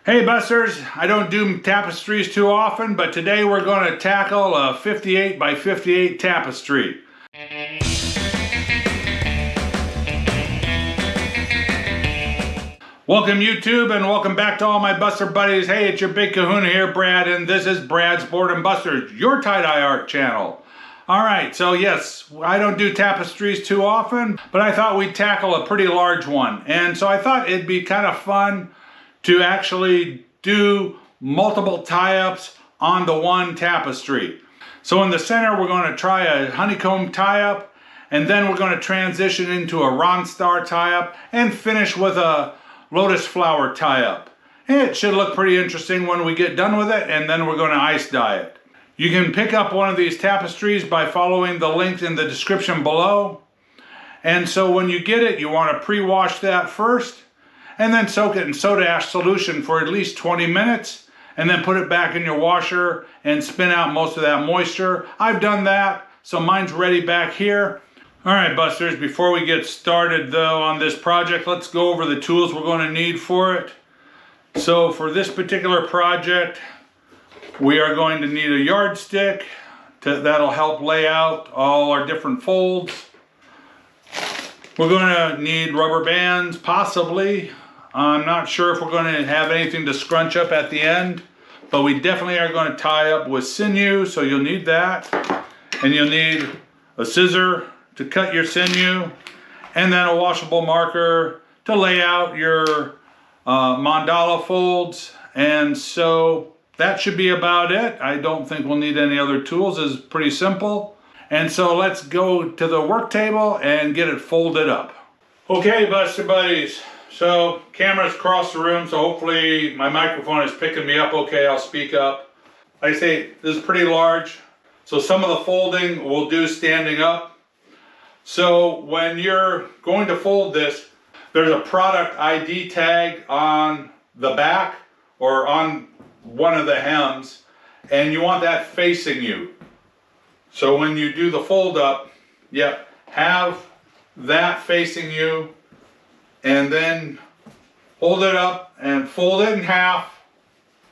Hey Busters, I don't do tapestries too often, but today we're going to tackle a 58 by 58 tapestry. Welcome YouTube and welcome back to all my Buster buddies. Hey, it's your big kahuna here, Brad, and this is Brad's Boredom and Busters, your tie-dye art channel. Alright, so yes, I don't do tapestries too often, but I thought we'd tackle a pretty large one. And so I thought it'd be kind of fun to actually do multiple tie-ups on the one tapestry. So in the center we're going to try a honeycomb tie-up, and then we're going to transition into a Ronstar tie-up and finish with a lotus flower tie-up. And it should look pretty interesting when we get done with it, and then we're going to ice dye it. You can pick up one of these tapestries by following the links in the description below. And so when you get it, you want to pre-wash that first, and then soak it in soda ash solution for at least 20 minutes, and then put it back in your washer and spin out most of that moisture. I've done that, so mine's ready back here. All right, Busters, before we get started though on this project, let's go over the tools we're going to need for it. So for this particular project, we are going to need a yardstick that'll help lay out all our different folds. We're going to need rubber bands, possibly. I'm not sure if we're going to have anything to scrunch up at the end, but we definitely are going to tie up with sinew, so you'll need that. And you'll need a scissor to cut your sinew, and then a washable marker to lay out your mandala folds. And so that should be about it. I don't think we'll need any other tools. It's pretty simple. And so let's go to the work table and get it folded up. Okay, Buster buddies. So camera's across the room, so hopefully my microphone is picking me up okay. I'll speak up. Like I say, this is pretty large, so some of the folding we'll do standing up. So when you're going to fold this, there's a product ID tag on the back or on one of the hems, and you want that facing you. So when you do the fold up, have that facing you, and then hold it up and fold it in half.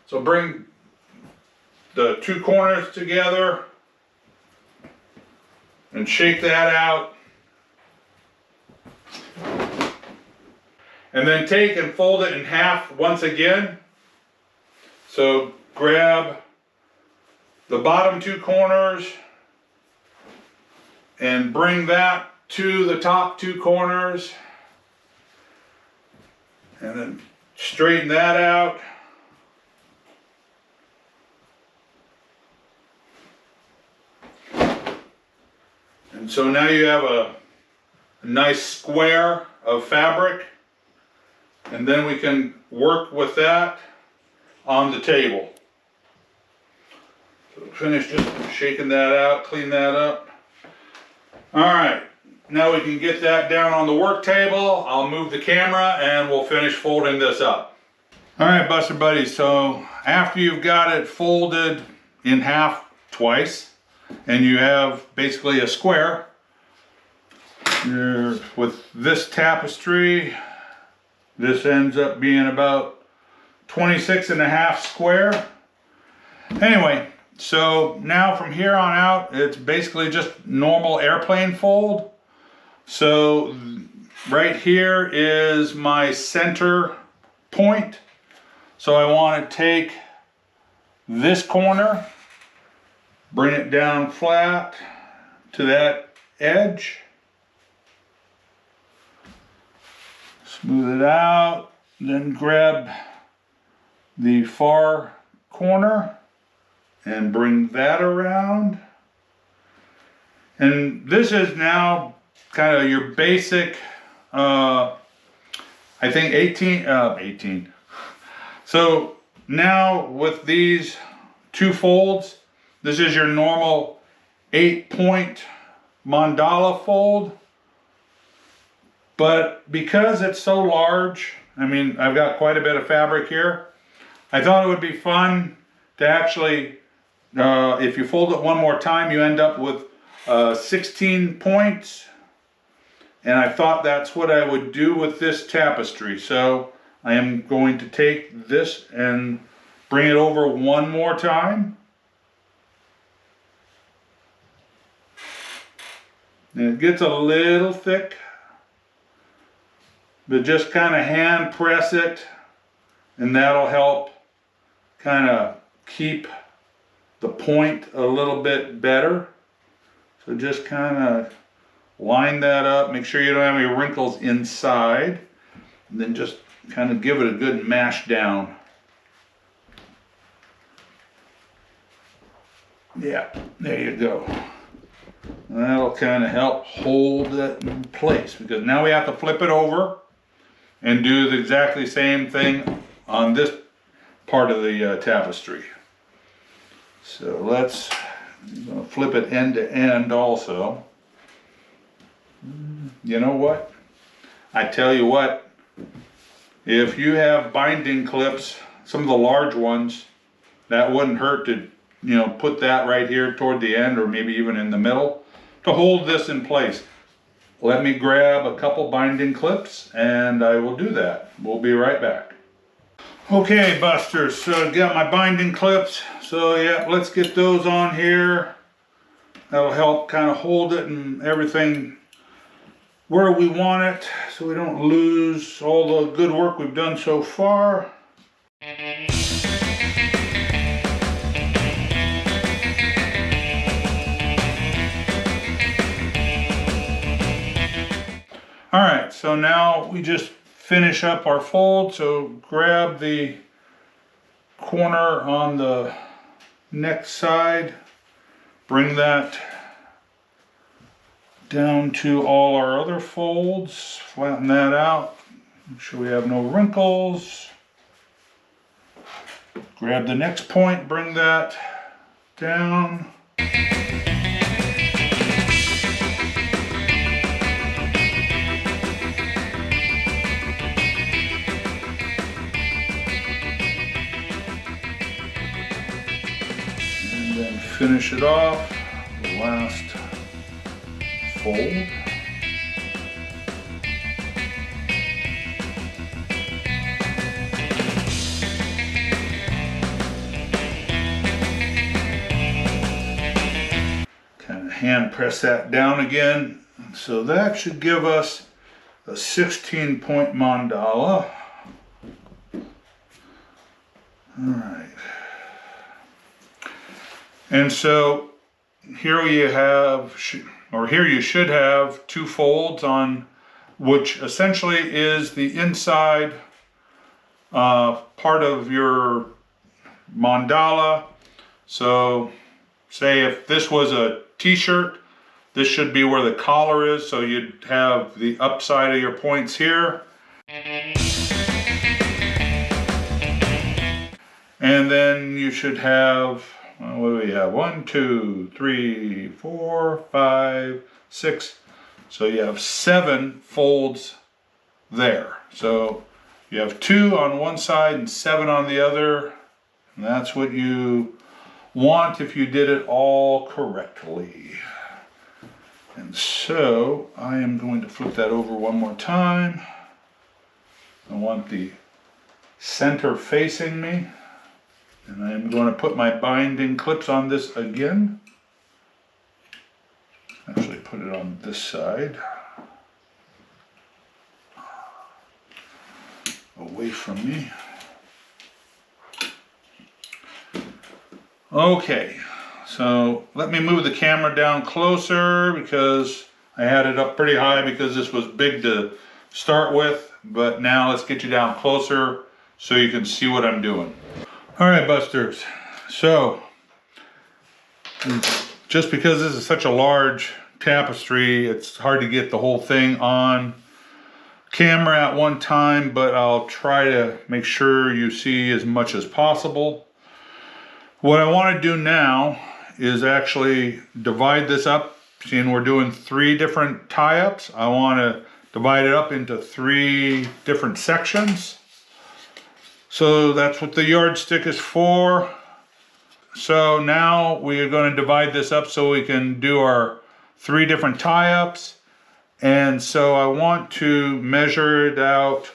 So bring the two corners together and shake that out. And then take and fold it in half once again. So grab the bottom two corners and bring that to the top two corners. And then straighten that out. And so now you have a nice square of fabric, and then we can work with that on the table. So finish just shaking that out, clean that up. All right. Now we can get that down on the work table. I'll move the camera and we'll finish folding this up. All right, Buster buddies, so after you've got it folded in half twice, and you have basically a square, with this tapestry, this ends up being about 26.5 square. Anyway, so now from here on out, it's basically just normal airplane fold. So right here is my center point. So I want to take this corner, bring it down flat to that edge, smooth it out, then grab the far corner and bring that around. And this is now kind of your basic, I think 18. So now with these two folds, this is your normal 8-point mandala fold. But because it's so large, I mean, I've got quite a bit of fabric here, I thought it would be fun to actually, if you fold it one more time, you end up with 16 points. And I thought that's what I would do with this tapestry. So I am going to take this and bring it over one more time. And it gets a little thick, but just kind of hand press it, and that'll help kind of keep the point a little bit better. So just kind of line that up, make sure you don't have any wrinkles inside, and then just kind of give it a good mash down. Yeah, there you go. That'll kind of help hold it in place, because now we have to flip it over and do the exactly same thing on this part of the tapestry. So let's flip it end to end also. You know what? I tell you what, if you have binding clips, some of the large ones, that wouldn't hurt to, put that right here toward the end, or maybe even in the middle, to hold this in place. Let me grab a couple binding clips and I will do that. We'll be right back. Okay, Busters, so I got my binding clips. So yeah, let's get those on here. That'll help kind of hold it and everything where we want it, so we don't lose all the good work we've done so far. All right, so now we just finish up our fold. So grab the corner on the neck side, bring that down to all our other folds, flatten that out, make sure we have no wrinkles. Grab the next point, bring that down. Finish it off, the last fold. Kind of hand press that down again. So that should give us a 16-point mandala. All right. And so here you have, or here you should have, two folds on, which essentially is the inside part of your mandala. So say if this was a t-shirt, this should be where the collar is, so you'd have the upside of your points here. And then you should have, what do we have? 1, 2, 3, 4, 5, 6. So you have 7 folds there. So you have 2 on one side and 7 on the other. And that's what you want if you did it all correctly. And so I am going to flip that over one more time. I want the center facing me. And I'm going to put my binding clips on this again. Actually put it on this side. Away from me. Okay, so let me move the camera down closer, because I had it up pretty high because this was big to start with. But now let's get you down closer so you can see what I'm doing. All right, Busters, so just because this is such a large tapestry, it's hard to get the whole thing on camera at one time, but I'll try to make sure you see as much as possible. What I want to do now is actually divide this up. Seeing we're doing 3 different tie-ups, I want to divide it up into 3 different sections. So that's what the yardstick is for. So now we are going to divide this up so we can do our 3 different tie-ups. And so I want to measure it out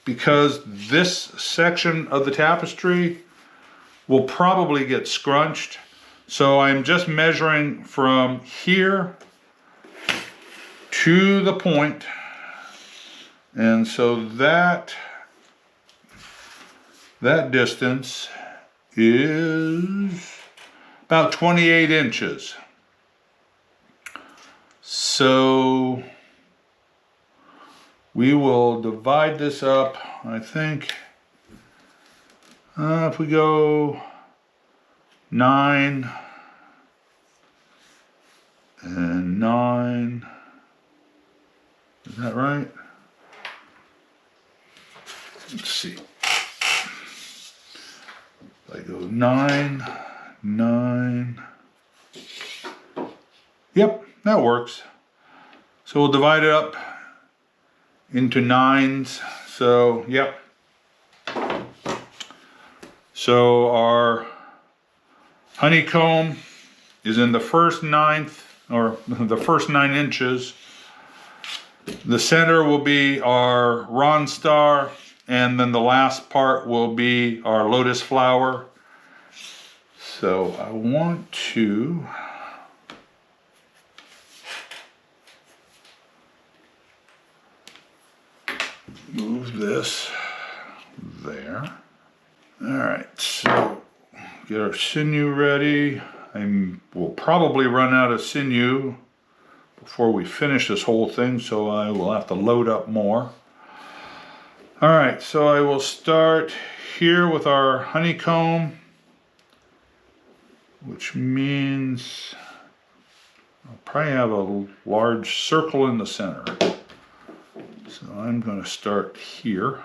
because this section of the tapestry will probably get scrunched. So I'm just measuring from here to the point. And so that distance is about 28 inches. So we will divide this up, I think, if we go 9 and 9, is that right? Let's see. I go 9, 9. Yep, that works. So we'll divide it up into 9s. So, yep. So our honeycomb is in the first 9th, or the first 9 inches. The center will be our Ronstar, and then the last part will be our lotus flower. So I want to move this there. All right, so get our sinew ready. We'll probably run out of sinew before we finish this whole thing, so I will have to load up more. All right, so I will start here with our honeycomb, which means I'll probably have a large circle in the center. So I'm going to start here.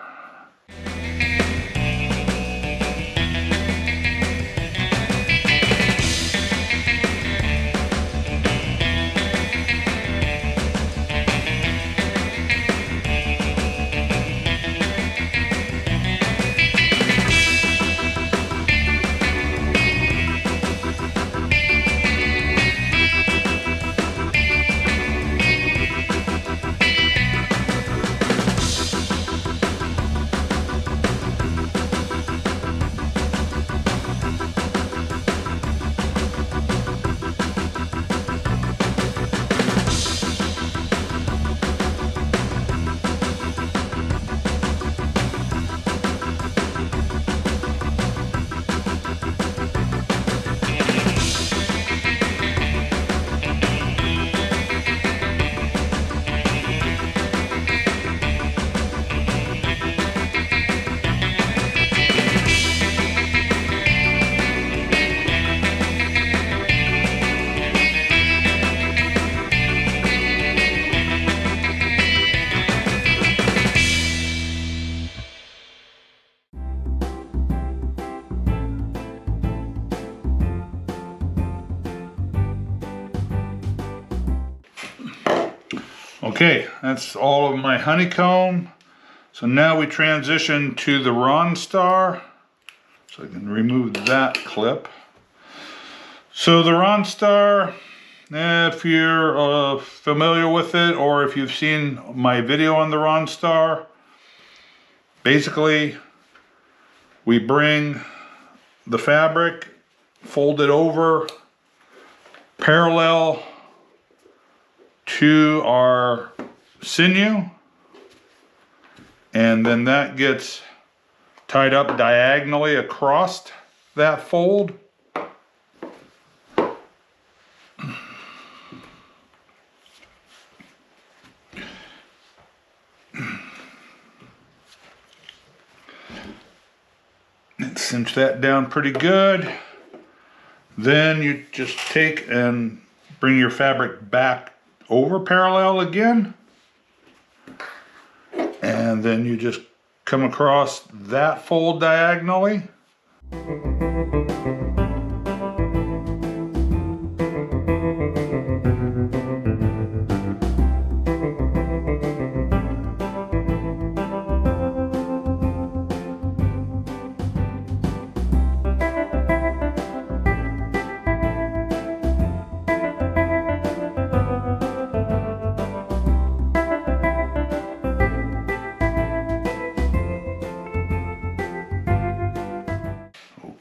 Okay, that's all of my honeycomb. So now we transition to the Ronstar. So I can remove that clip. So the Ronstar, if you're familiar with it, or if you've seen my video on the Ronstar, basically we bring the fabric, fold it over, parallel to our sinew, and then that gets tied up diagonally across that fold. And cinch that down pretty good. Then you just take and bring your fabric back over parallel again, and then you just come across that fold diagonally.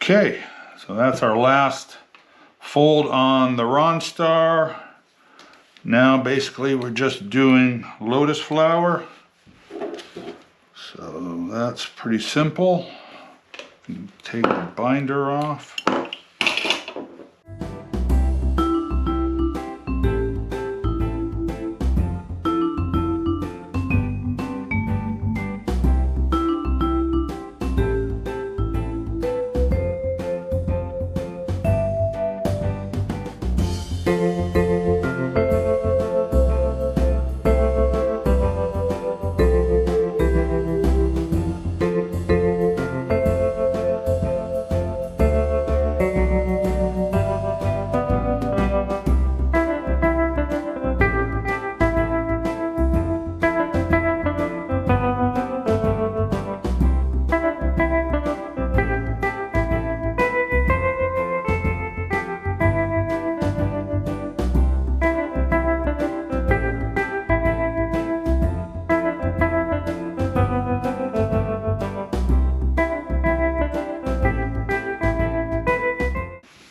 Okay, so that's our last fold on the Ronstar. Now basically we're just doing lotus flower. So that's pretty simple. Take the binder off.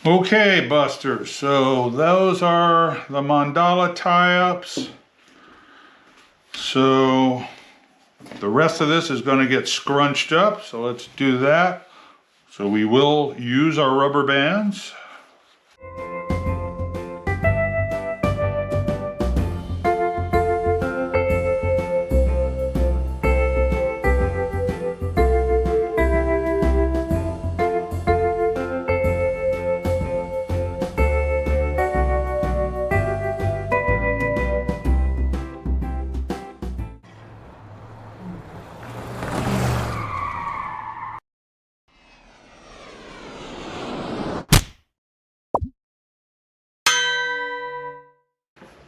Okay, Busters, so those are the mandala tie-ups. So the rest of this is going to get scrunched up, so let's do that. So we will use our rubber bands.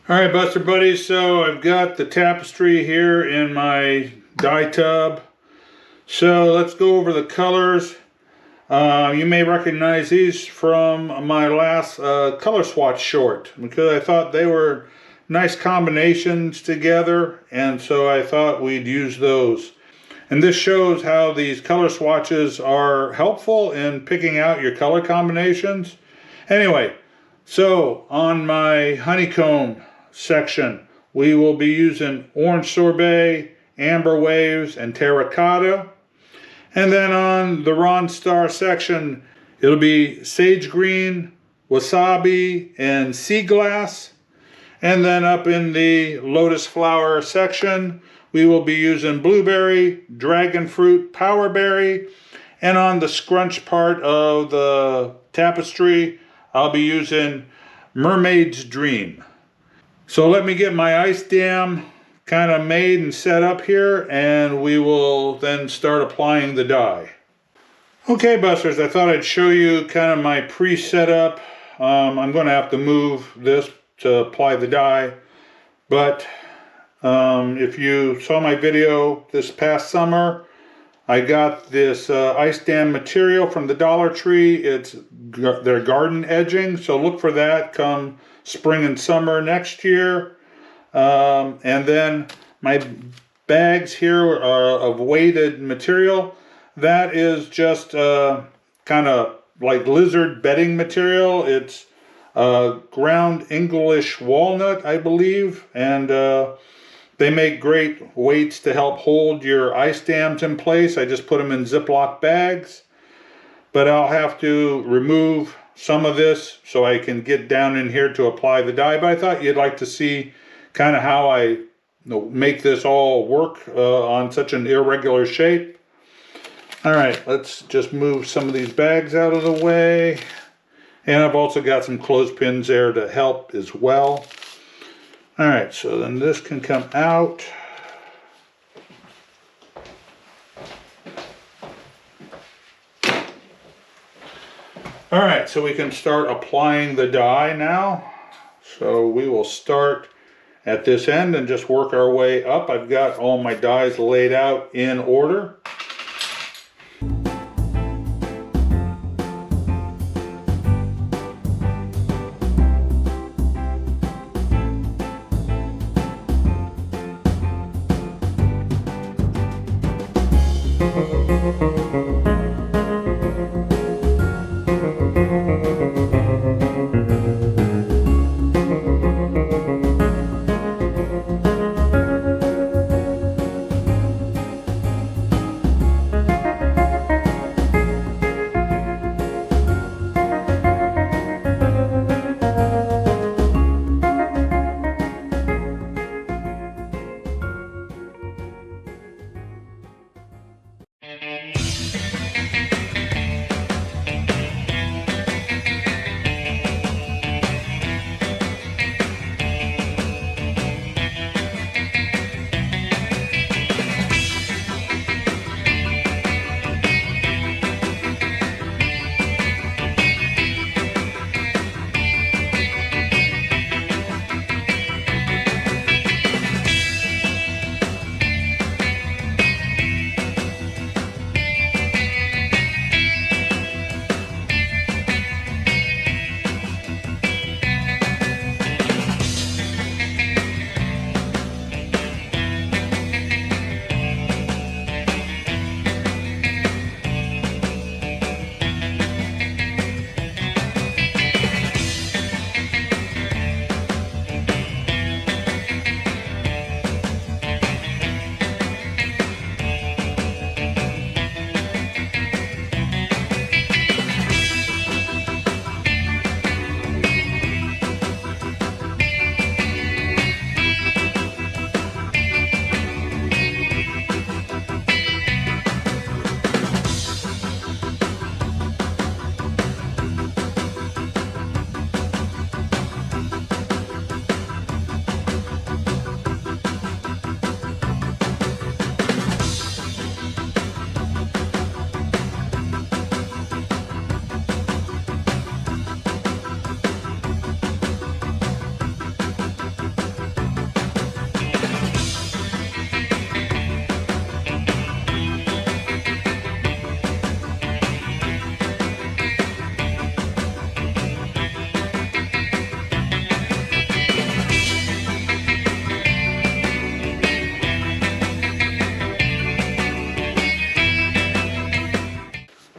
Alright, Buster Buddies, so I've got the Tapestry here in my dye tub. So let's go over the colors. You may recognize these from my last color swatch short, because I thought they were nice combinations together, and so I thought we'd use those. And this shows how these color swatches are helpful in picking out your color combinations. Anyway, so on my honeycomb section, we will be using orange sorbet, amber waves, and terracotta. And then on the Ronstar section, it'll be sage green, wasabi, and sea glass. And then up in the lotus flower section, we will be using blueberry, dragon fruit, power berry. And on the scrunch part of the Tapestry, I'll be using mermaid's dream. So let me get my ice dam kind of made and set up here, and we will then start applying the dye. Okay, Busters, I thought I'd show you kind of my pre-setup. I'm going to have to move this to apply the dye, but if you saw my video this past summer, I got this ice dam material from the Dollar Tree. It's their garden edging, so look for that come spring and summer next year. And then my bags here are of weighted material. That is just kind of like lizard bedding material. It's ground English walnut, I believe, and they make great weights to help hold your ice dams in place. I just put them in Ziploc bags, but I'll have to remove some of this so I can get down in here to apply the dye. But I thought you'd like to see kind of how I make this all work on such an irregular shape. All right, let's just move some of these bags out of the way. And I've also got some clothespins there to help as well. All right, so then this can come out. All right, so we can start applying the dye now. So we will start at this end and just work our way up. I've got all my dyes laid out in order.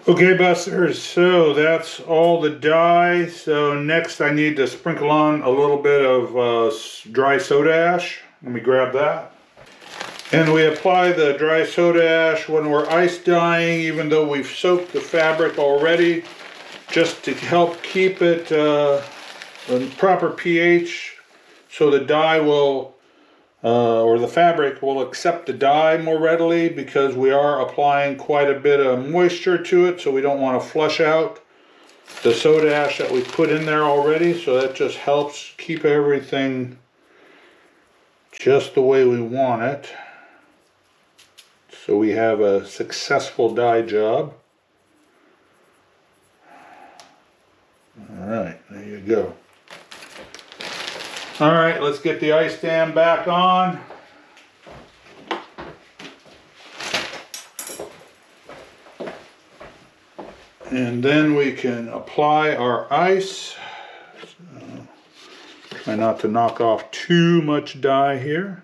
Okay, Busters, so that's all the dye. So next I need to sprinkle on a little bit of dry soda ash. Let me grab that. And we apply the dry soda ash when we're ice dyeing, even though we've soaked the fabric already, just to help keep it in proper pH, so the dye will, or the fabric will accept the dye more readily, because we are applying quite a bit of moisture to it, so we don't want to flush out the soda ash that we put in there already. So that just helps keep everything just the way we want it, so we have a successful dye job. Alright, there you go. Alright, let's get the ice dam back on. And then we can apply our ice. So, try not to knock off too much dye here.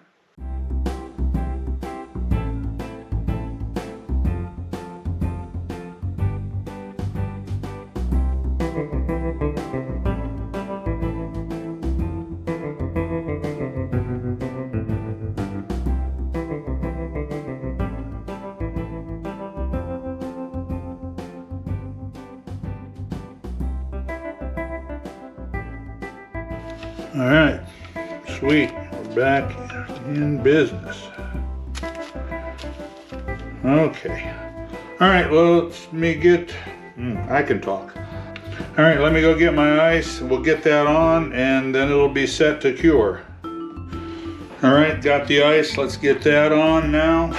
All right, sweet, we're back in business. Okay, all right, well, let me get, I can talk. All right, let me go get my ice. We'll get that on and then it'll be set to cure. All right, got the ice, let's get that on now.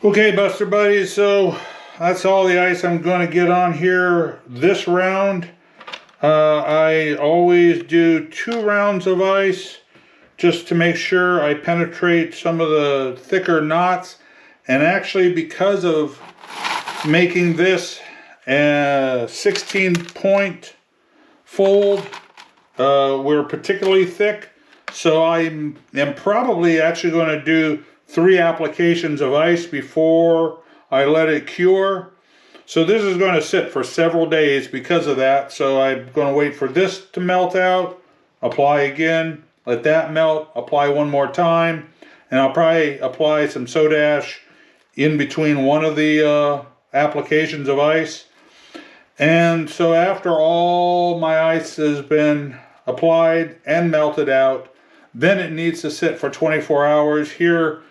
Okay, Buster Buddies, so that's all the ice I'm going to get on here this round. I always do 2 rounds of ice just to make sure I penetrate some of the thicker knots. And actually, because of making this a 16-point fold, we're particularly thick. So I am probably actually going to do 3 applications of ice before I let it cure. So this is going to sit for several days because of that. So I'm going to wait for this to melt out, apply again, let that melt, apply one more time, and I'll probably apply some soda ash in between one of the applications of ice. And so after all my ice has been applied and melted out, then it needs to sit for 24 hours here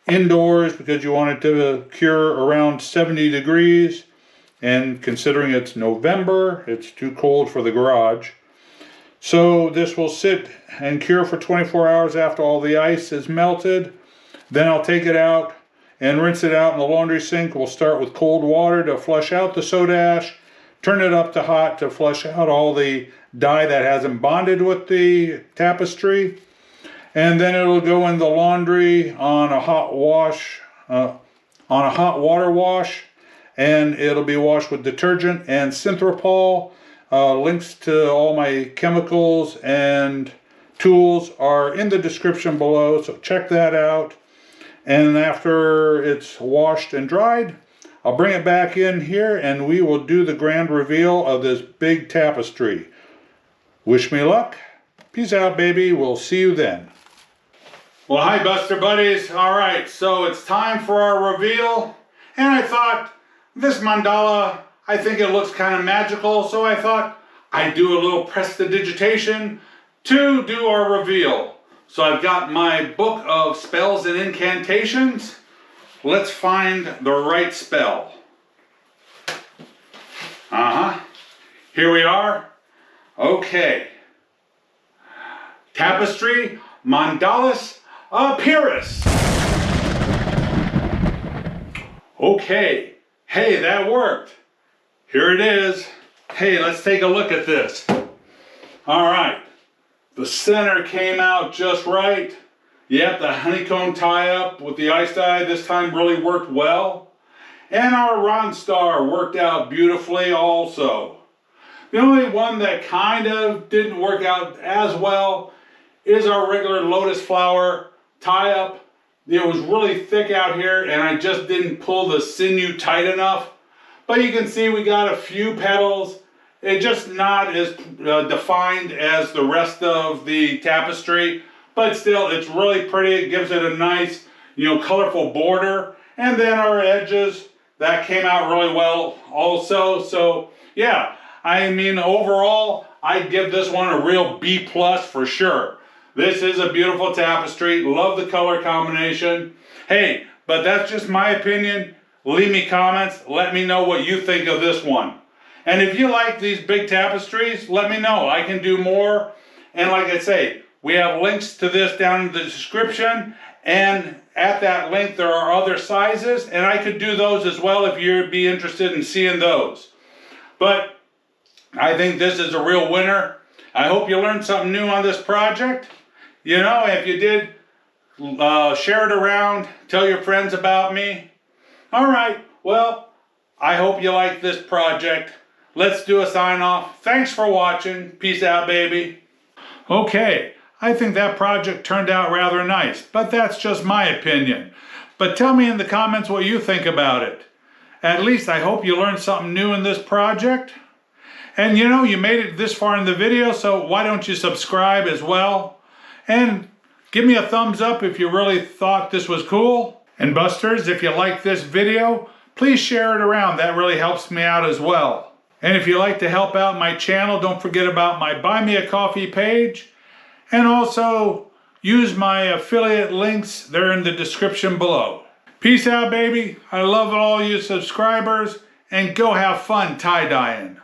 indoors, because you want it to cure around 70 degrees. And considering it's November, it's too cold for the garage. So this will sit and cure for 24 hours after all the ice is melted. Then I'll take it out and rinse it out in the laundry sink. We'll start with cold water to flush out the soda ash, turn it up to hot to flush out all the dye that hasn't bonded with the tapestry. And then it'll go in the laundry on a hot wash, on a hot water wash, and it'll be washed with detergent and Synthropol. Links to all my chemicals and tools are in the description below, so check that out. And after it's washed and dried, I'll bring it back in here and we will do the grand reveal of this big tapestry. Wish me luck. Peace out, baby. We'll see you then. Well, hi, Buster Buddies. All right, so it's time for our reveal. And I thought, this mandala, I think it looks kind of magical, so I thought I'd do a little prestidigitation to do our reveal. So I've got my book of spells and incantations. Let's find the right spell. Here we are. Okay. Tapestry, Mandalas, Appearance. Okay, hey, that worked. Here it is. Hey, let's take a look at this. All right, the center came out just right. Yep, the honeycomb tie-up with the ice dye this time really worked well. And our Ron Star worked out beautifully also. The only one that kind of didn't work out as well is our regular lotus flower tie-up. It was really thick out here and I just didn't pull the sinew tight enough. But you can see we got a few petals. It's just not as defined as the rest of the tapestry. But still, it's really pretty. It gives it a nice, colorful border. And then our edges, that came out really well also. So, yeah, I mean, overall, I'd give this one a real B+ for sure. This is a beautiful tapestry. Love the color combination. Hey, but that's just my opinion. Leave me comments. Let me know what you think of this one. And if you like these big tapestries, let me know. I can do more. And like I say, we have links to this down in the description. And at that link, there are other sizes. And I could do those as well if you'd be interested in seeing those. But I think this is a real winner. I hope you learned something new on this project. If you did, share it around, tell your friends about me. All right, well, I hope you like this project. Let's do a sign off. Thanks for watching. Peace out, baby. Okay, I think that project turned out rather nice, but that's just my opinion. But tell me in the comments what you think about it. At least I hope you learned something new in this project. And you made it this far in the video, so why don't you subscribe as well? And give me a thumbs up if you really thought this was cool. And Busters, if you like this video, please share it around. That really helps me out as well. And if you'd like to help out my channel, don't forget about my Buy Me a Coffee page. And also use my affiliate links. They're in the description below. Peace out, baby. I love all you subscribers. And go have fun tie-dyeing.